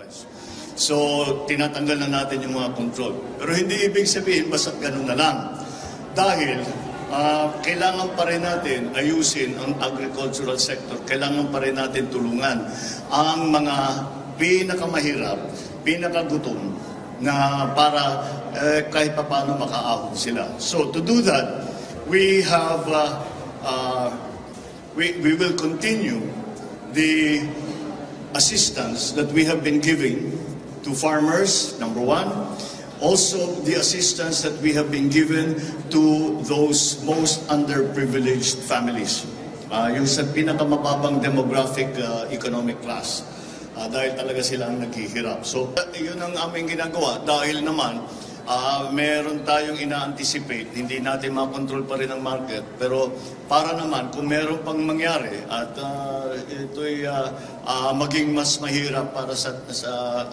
price. So, tinatanggal na natin yung mga control. Pero hindi ibig sabihin basta ganun na lang. Dahil kailangan pa rin natin ayusin ang agricultural sector. Kailangan pa rin natin tulungan ang mga pinakamahirap, pinakagutom na para kahit pa paano makaahon sila. So, to do that, we have we will continue the assistance that we have been giving to farmers, number one. Also, the assistance that we have been given to those most underprivileged families. Yung sa pinakamababang demographic economic class. Dahil talaga sila ang naghihirap. So, yun ang aming ginagawa. Dahil naman, meron tayong ina-anticipate. Hindi natin makontrol pa rin ang market. Pero para naman, kung meron pang mangyari at ito'y maging mas mahirap para sa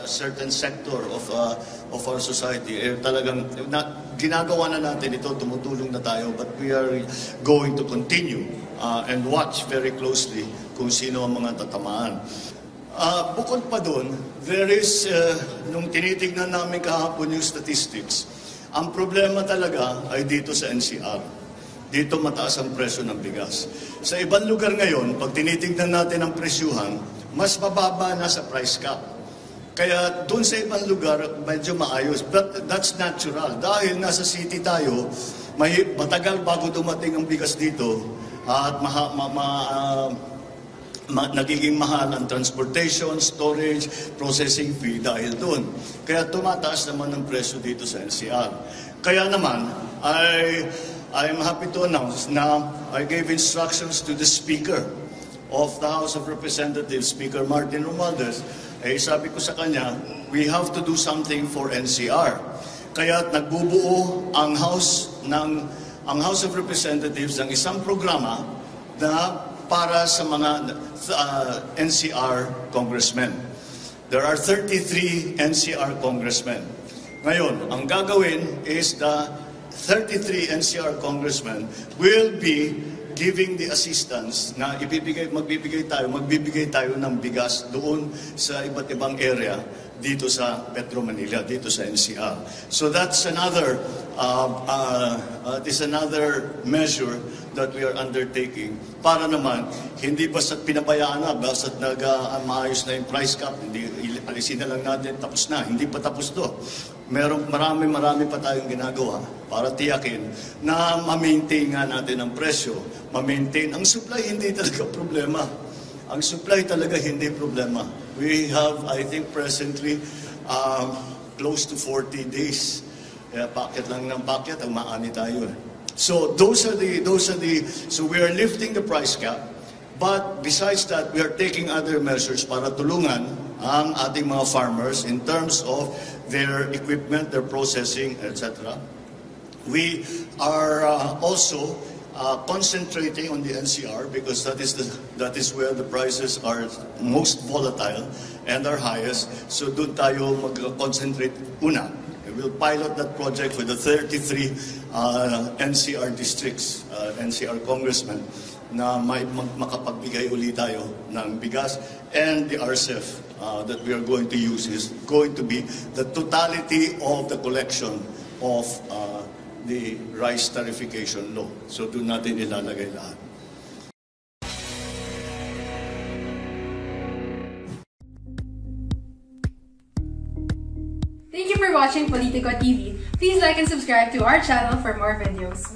certain sector of our society, talagang ginagawa na natin ito, tumutulong na tayo, but we are going to continue and watch very closely kung sino ang mga tatamaan. Bukod pa doon, there is, nung tinitignan namin kahapon yung statistics, ang problema talaga ay dito sa NCR. Dito mataas ang presyo ng bigas. Sa ibang lugar ngayon, pag tinitignan natin ang presyuhan, mas mababa na sa price cap. Kaya doon sa ibang lugar, medyo maayos. But that's natural. Dahil nasa city tayo, matagal bago dumating ang bigas dito, at nagiging mahal ang transportation, storage, processing fee dahil doon. Kaya tumataas naman ang presyo dito sa NCR. Kaya naman, I'm happy to announce na I gave instructions to the Speaker of the House of Representatives, Speaker Martin Romualdez. Sabi ko sa kanya, we have to do something for NCR. Kaya nagbubuo ang House of Representatives ng isang programa na para sa mga NCR congressmen. There are 33 NCR congressmen. Ngayon, ang gagawin is the 33 NCR congressmen will be giving the assistance na magbibigay tayo ng bigas doon sa iba't ibang area dito sa Petro Manila, dito sa NCR. So that's another measure that we are undertaking para naman hindi basta't pinabayaan na, basta't maayos na yung price cap, hindi alisin na lang natin, tapos na. Hindi pa tapos to. Marami pa tayong ginagawa para tiyakin na ma-maintain nga natin ang presyo, ma-maintain. Ang supply hindi talaga problema. Ang supply talaga hindi problema. We have, I think, presently close to 40 days. Packet lang ng packet, ang maani tayo. So so we are lifting the price cap. But besides that, we are taking other measures para tulungan ang ating mga farmers in terms of their equipment, their processing, etc. We are also concentrating on the NCR because that is where the prices are most volatile and are highest. So doon tayo mag-concentrate una. We'll pilot that project with the 33 NCR districts, NCR congressmen, na makapagbigay ulit tayo ng bigas. And the RCEF that we are going to use is going to be the totality of the collection of the rice tariffication law. So doon natin ilalagay lahat. Thank you for watching Politico TV. Please like and subscribe to our channel for more videos.